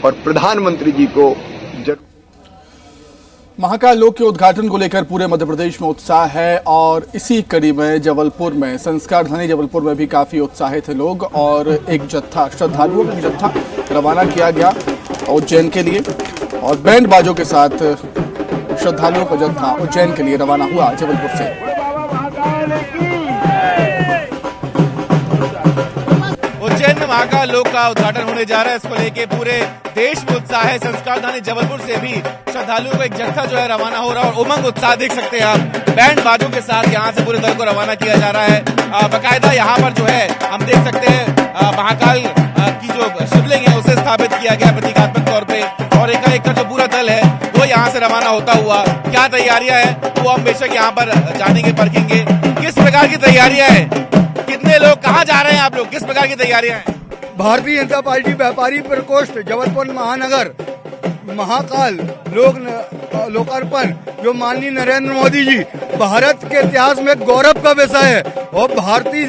और प्रधानमंत्री जी को जरूर। महाकाल लोक के उद्घाटन को लेकर पूरे मध्य प्रदेश में उत्साह है और इसी कड़ी में जबलपुर में संस्कार धानी जबलपुर में भी काफी उत्साहित थे लोग और एक जत्था श्रद्धालुओं का जत्था रवाना किया गया उज्जैन के लिए और बैंड बाजों के साथ श्रद्धालुओं का जत्था उज्जैन के लिए रवाना हुआ जबलपुर से। उज्जैन में महाकाल लोक का उद्घाटन होने जा रहा है, इसको लेके पूरे देश में उत्साह है। संस्कार धानी जबलपुर से भी श्रद्धालुओं का एक जत्था जो है रवाना हो रहा है और उमंग उत्साह देख सकते हैं आप। बैंड बाजों के साथ यहाँ से पूरे दल को रवाना किया जा रहा है। बाकायदा यहाँ पर जो है हम देख सकते हैं महाकाल की जो शिवलिंग है उसे स्थापित किया गया प्रतीकात्मक तौर पे और एक का जो पूरा दल है वो यहाँ से रवाना होता हुआ। क्या तैयारियां हैं वो हम बेशक यहाँ पर जानेंगे परखेंगे। किस प्रकार की तैयारियां हैं, कितने लोग कहाँ जा रहे हैं आप लोग, किस प्रकार की तैयारियां हैं? भारतीय जनता पार्टी व्यापारी प्रकोष्ठ जबलपुर महानगर महाकाल लोकार्पण जो माननीय नरेंद्र मोदी जी भारत के इतिहास में गौरव का विषय है और भारतीय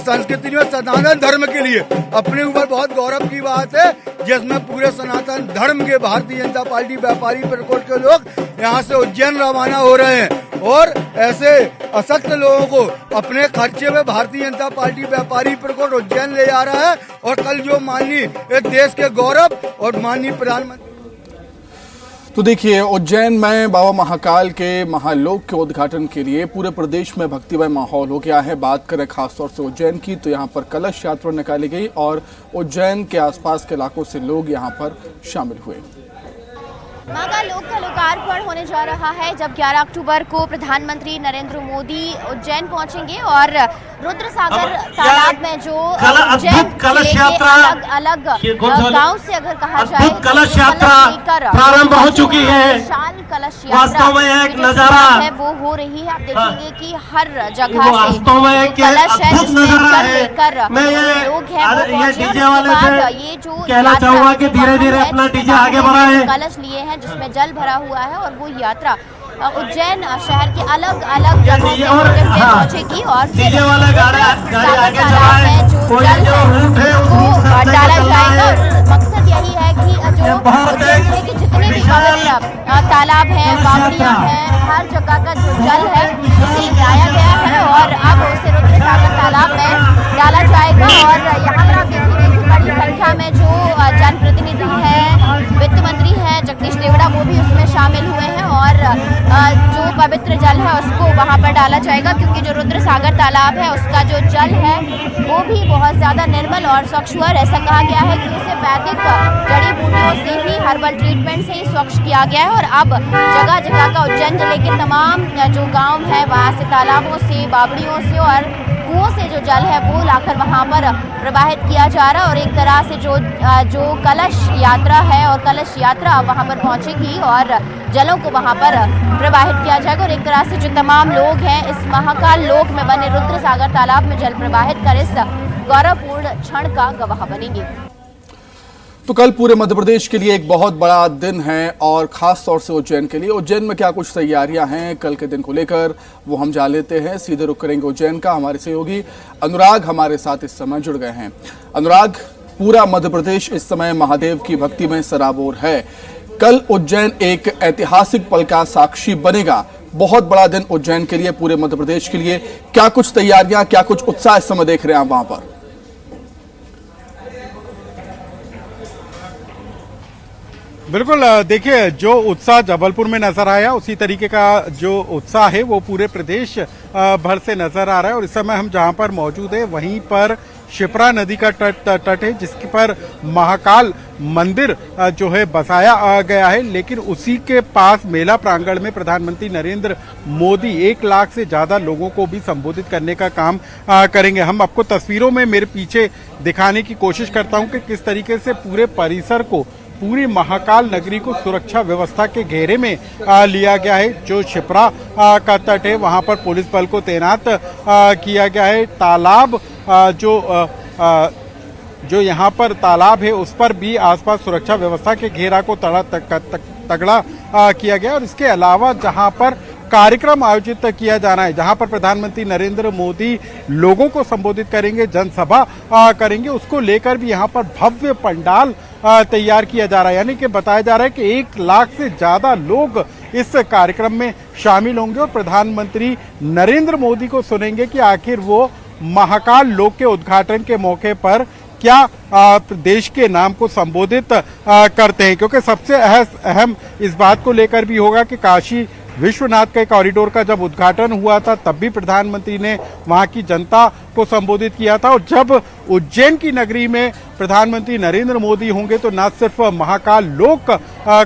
संस्कृति में सनातन धर्म के लिए अपने ऊपर बहुत गौरव की बात है, जिसमें पूरे सनातन धर्म के भारतीय जनता पार्टी व्यापारी प्रकोष्ठ के लोग यहाँ से उज्जैन रवाना हो रहे हैं और ऐसे अशक्त लोगों को अपने खर्चे में भारतीय जनता पार्टी व्यापारी प्रकोष्ठ उज्जैन ले जा रहा है और कल जो माननीय देश के गौरव और माननीय प्रधानमंत्री। तो देखिए उज्जैन में बाबा महाकाल के महालोक के उद्घाटन के लिए पूरे प्रदेश में भक्तिमय माहौल हो गया है। बात करें खासतौर से उज्जैन की तो यहाँ पर कलश यात्रा निकाली गई और उज्जैन के आसपास के इलाकों से लोग यहाँ पर शामिल हुए। महाकाल लोक का लोकार्पण होने जा रहा है जब 11 अक्टूबर को प्रधानमंत्री नरेंद्र मोदी उज्जैन पहुंचेंगे और रुद्रसागर तालाब में जो उज्जैन कलश यात्रा अलग गांव से अगर कहा जाए कलश यात्रा प्रारंभ हो चुकी है। विशाल कलश वास्तव में एक नजारा है वो हो रही है। आप देखेंगे कि हर जगह से कलश है जिसमें जल लेकर लोग हैं वो पहुंचे। ये जो कहना चाहूंगा कि धीरे धीरे अपना डीजे आगे बढ़ाएं। कलश लिए हैं जिसमें जल भरा हुआ है और वो यात्रा उज्जैन शहर के अलग अलग जगहों से पहुंचेगी और फिर तालाब में जो जल है उसको डाला जाएगा। मकसद यही है कि जो उज्जैन जिले के जितने भी पवित्र तालाब है बावड़ियां हैं हर जगह का जो जल है उसे लाया गया है और अब उसे रुद्रसागर तालाब में डाला जाएगा। और यहाँ पर आप देखेंगे कि बड़ी संख्या में जो जनप्रतिनिधि है वित्त मंत्री है जगदीश देवड़ा वो भी उसमें शामिल हुए हैं और जो पवित्र जल है उसको वहां पर डाला जाएगा क्योंकि जो रुद्रसागर तालाब है उसका जो जल है वो भी बहुत ज्यादा निर्मल और स्वच्छ हुआ। ऐसा कहा गया है कि उसे वैदिक जड़ी बूटियों से ही हर्बल ट्रीटमेंट से ही स्वच्छ किया गया है और अब जगह जगह का उज्जैन जिले के तमाम जो गाँव है वहाँ से तालाबों से बावड़ियों से और कुओं से जो जल है वो लाकर वहाँ पर प्रवाहित किया जा रहा है और एक तरह से जो कलश यात्रा है और कलश यात्रा वहाँ पर पहुँचेगी और जलों को वहाँ पर प्रवाहित किया जाएगा और एक तरह से जो तमाम लोग हैं इस महाकाल लोक में बने रुद्रसागर तालाब में जल प्रवाहित कर इस गौरवपूर्ण क्षण का गवाह बनेंगे। तो कल पूरे मध्य प्रदेश के लिए एक बहुत बड़ा दिन है और खास तौर से उज्जैन के लिए। उज्जैन में क्या कुछ तैयारियां हैं कल के दिन को लेकर वो हम जान लेते हैं। सीधे रुख करेंगे उज्जैन का। हमारे सहयोगी अनुराग हमारे साथ इस समय जुड़ गए हैं। अनुराग, पूरा मध्य प्रदेश इस समय महादेव की भक्ति में सराबोर है। कल उज्जैन एक ऐतिहासिक पल का साक्षी बनेगा। बहुत बड़ा दिन उज्जैन के लिए, पूरे मध्य प्रदेश के लिए। क्या कुछ तैयारियां, क्या कुछ उत्साह इस समय देख रहे हैं आप वहां पर? बिल्कुल, देखिए जो उत्साह जबलपुर में नजर आया उसी तरीके का जो उत्साह है वो पूरे प्रदेश भर से नजर आ रहा है। और इस समय हम जहां पर मौजूद है वहीं पर शिप्रा नदी का तट है जिसके पर महाकाल मंदिर जो है बसाया गया है। लेकिन उसी के पास मेला प्रांगण में प्रधानमंत्री नरेंद्र मोदी 1 लाख से ज्यादा लोगों को भी संबोधित करने का काम करेंगे। हम आपको तस्वीरों में मेरे पीछे दिखाने की कोशिश करता हूं कि किस तरीके से पूरे परिसर को, पूरी महाकाल नगरी को सुरक्षा व्यवस्था के घेरे में लिया गया है। जो शिप्रा का तट है वहां पर पुलिस बल को तैनात किया गया है। तालाब जो यहाँ पर तालाब है उस पर भी आसपास सुरक्षा व्यवस्था के घेरा को तगड़ा किया गया। और इसके अलावा जहाँ पर कार्यक्रम आयोजित किया जाना है, जहां पर प्रधानमंत्री नरेंद्र मोदी लोगों को संबोधित करेंगे, जनसभा करेंगे, उसको लेकर भी यहां पर भव्य पंडाल तैयार किया जा रहा है। यानी कि बताया जा रहा है कि 1 लाख से ज्यादा लोग इस कार्यक्रम में शामिल होंगे और प्रधानमंत्री नरेंद्र मोदी को सुनेंगे कि आखिर वो महाकाल लोक के उद्घाटन के मौके पर क्या देश के नाम को संबोधित करते हैं। क्योंकि सबसे अहम इस बात को लेकर भी होगा कि काशी विश्वनाथ के कॉरिडोर का जब उद्घाटन हुआ था तब भी प्रधानमंत्री ने वहां की जनता को संबोधित किया था, और जब उज्जैन की नगरी में प्रधानमंत्री नरेंद्र मोदी होंगे तो न सिर्फ महाकाल लोक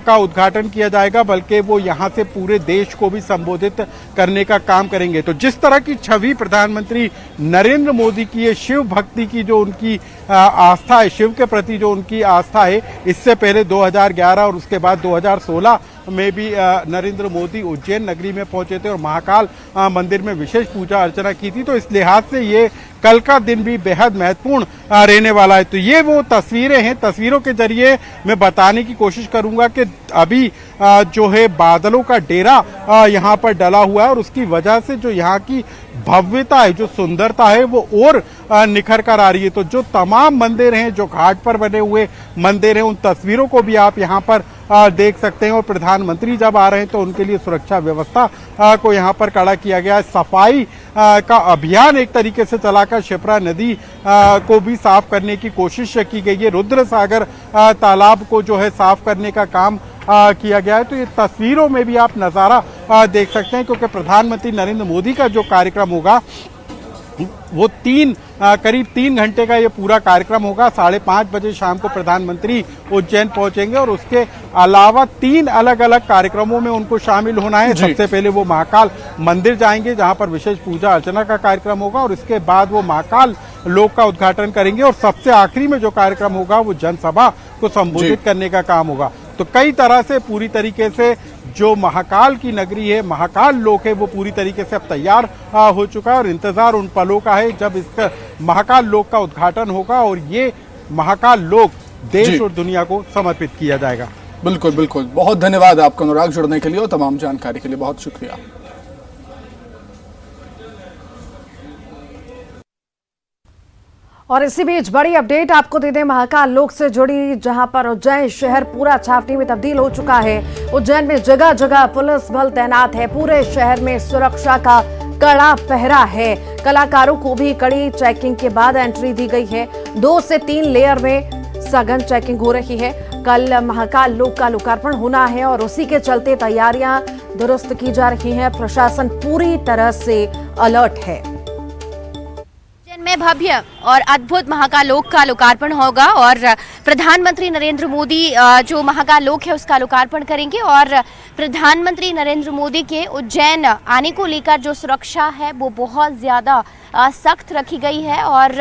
का उद्घाटन किया जाएगा बल्कि वो यहां से पूरे देश को भी संबोधित करने का काम करेंगे। तो जिस तरह की छवि प्रधानमंत्री नरेंद्र मोदी की, ये शिव भक्ति की जो उनकी आस्था है, शिव के प्रति जो उनकी आस्था है, इससे पहले 2011 और उसके बाद 2016 में भी नरेंद्र मोदी उज्जैन नगरी में पहुंचे थे और महाकाल मंदिर में विशेष पूजा अर्चना की थी। तो इस लिहाज से ये कल का दिन भी बेहद महत्वपूर्ण रहने वाला है। तो ये वो तस्वीरें हैं, तस्वीरों के जरिए मैं बताने की कोशिश करूंगा कि अभी जो है बादलों का डेरा यहाँ पर डला हुआ है और उसकी वजह से जो यहाँ की भव्यता है, जो सुंदरता है, वो और निखर कर आ रही है। तो जो तमाम मंदिर हैं, जो घाट पर बने हुए मंदिर हैं, उन तस्वीरों को भी आप यहाँ पर देख सकते हैं। और प्रधानमंत्री जब आ रहे हैं तो उनके लिए सुरक्षा व्यवस्था को यहाँ पर कड़ा किया गया है। सफाई का अभियान एक तरीके से चलाकर शिप्रा नदी को भी साफ करने की कोशिश की गई है। रुद्र सागर तालाब को जो है साफ करने का काम किया गया है। तो ये तस्वीरों में भी आप नज़ारा देख सकते हैं, क्योंकि प्रधानमंत्री नरेंद्र मोदी का जो कार्यक्रम होगा वो करीब 3 घंटे का ये पूरा कार्यक्रम होगा। 5:30 बजे शाम को प्रधानमंत्री उज्जैन पहुंचेंगे और उसके अलावा 3 अलग अलग कार्यक्रमों में उनको शामिल होना है। सबसे पहले वो महाकाल मंदिर जाएंगे जहां पर विशेष पूजा अर्चना का कार्यक्रम होगा और इसके बाद वो महाकाल लोक का उद्घाटन करेंगे और सबसे आखिरी में जो कार्यक्रम होगा वो जनसभा को संबोधित करने का काम होगा। तो कई तरह से पूरी तरीके से जो महाकाल की नगरी है, महाकाल लोक है, वो पूरी तरीके से अब तैयार हो चुका है और इंतजार उन पलों का है जब इस महाकाल लोक का उद्घाटन होगा और ये महाकाल लोक देश और दुनिया को समर्पित किया जाएगा। बिल्कुल बिल्कुल, बहुत धन्यवाद आपका अनुराग, जुड़ने के लिए और तमाम जानकारी के लिए बहुत शुक्रिया। और इसी बीच बड़ी अपडेट आपको दे दें महाकाल लोक से जुड़ी, जहां पर उज्जैन शहर पूरा छावनी में तब्दील हो चुका है। उज्जैन में जगह जगह पुलिस बल तैनात है, पूरे शहर में सुरक्षा का कड़ा पहरा है। कलाकारों को भी कड़ी चेकिंग के बाद एंट्री दी गई है। 2 से 3 लेयर में सघन चेकिंग हो रही है। कल महाकाल लोक का लोकार्पण होना है और उसी के चलते तैयारियां दुरुस्त की जा रही हैं। प्रशासन पूरी तरह से अलर्ट है। में भव्य और अद्भुत महाकाल लोक का लोकार्पण होगा और प्रधानमंत्री नरेंद्र मोदी जो महाकाल लोक है उसका लोकार्पण करेंगे और प्रधानमंत्री नरेंद्र मोदी के उज्जैन आने को लेकर जो सुरक्षा है वो बहुत ज़्यादा सख्त रखी गई है और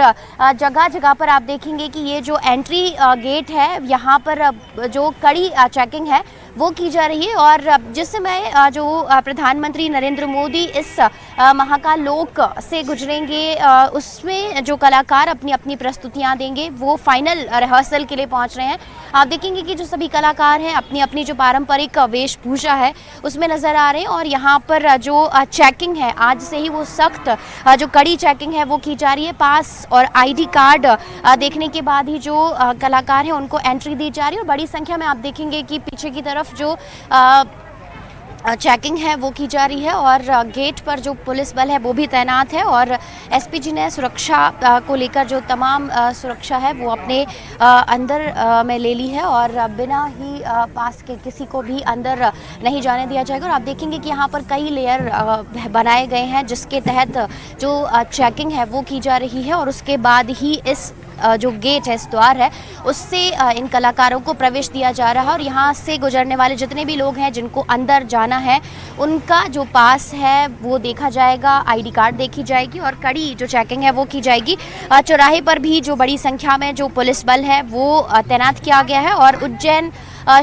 जगह जगह पर आप देखेंगे कि ये जो एंट्री गेट है यहाँ पर जो कड़ी चेकिंग है वो की जा रही है और जिस समय जो प्रधानमंत्री नरेंद्र मोदी इस महाकाल लोक से गुजरेंगे उसमें जो कलाकार अपनी अपनी प्रस्तुतियां देंगे वो फाइनल रिहर्सल के लिए पहुंच रहे हैं। आप देखेंगे कि जो सभी कलाकार हैं अपनी अपनी जो पारंपरिक वेशभूषा है उसमें नज़र आ रहे हैं और यहाँ पर जो चेकिंग है आज से ही वो सख्त जो कड़ी चेकिंग है वो की जा रही है। पास और आईडी कार्ड देखने के बाद ही जो कलाकार हैं उनको एंट्री दी जा रही है और बड़ी संख्या में आप देखेंगे कि पीछे की तरफ जो चेकिंग है वो की जा रही है और गेट पर जो पुलिस बल है वो भी तैनात है और एसपीजी ने सुरक्षा को लेकर जो तमाम सुरक्षा है वो अपने अंदर में ले ली है और बिना ही पास के किसी को भी अंदर नहीं जाने दिया जाएगा। और आप देखेंगे कि यहाँ पर कई लेयर बनाए गए हैं जिसके तहत जो चेकिंग है वो की जा रही है और उसके बाद ही इस जो गेट है, इस द्वार है, उससे इन कलाकारों को प्रवेश दिया जा रहा है और यहाँ से गुजरने वाले जितने भी लोग हैं जिनको अंदर जाना है उनका जो पास है वो देखा जाएगा, आईडी कार्ड देखी जाएगी और कड़ी जो चेकिंग है वो की जाएगी। चौराहे पर भी जो बड़ी संख्या में जो पुलिस बल है वो तैनात किया गया है और उज्जैन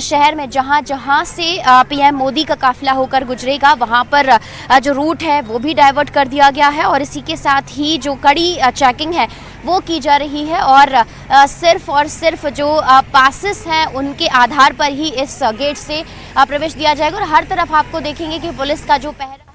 शहर में जहां जहां से पीएम मोदी का काफिला होकर गुजरेगा वहां पर जो रूट है वो भी डाइवर्ट कर दिया गया है और इसी के साथ ही जो कड़ी चेकिंग है वो की जा रही है और सिर्फ जो पासेस हैं उनके आधार पर ही इस गेट से प्रवेश दिया जाएगा और हर तरफ आपको देखेंगे कि पुलिस का जो पहरा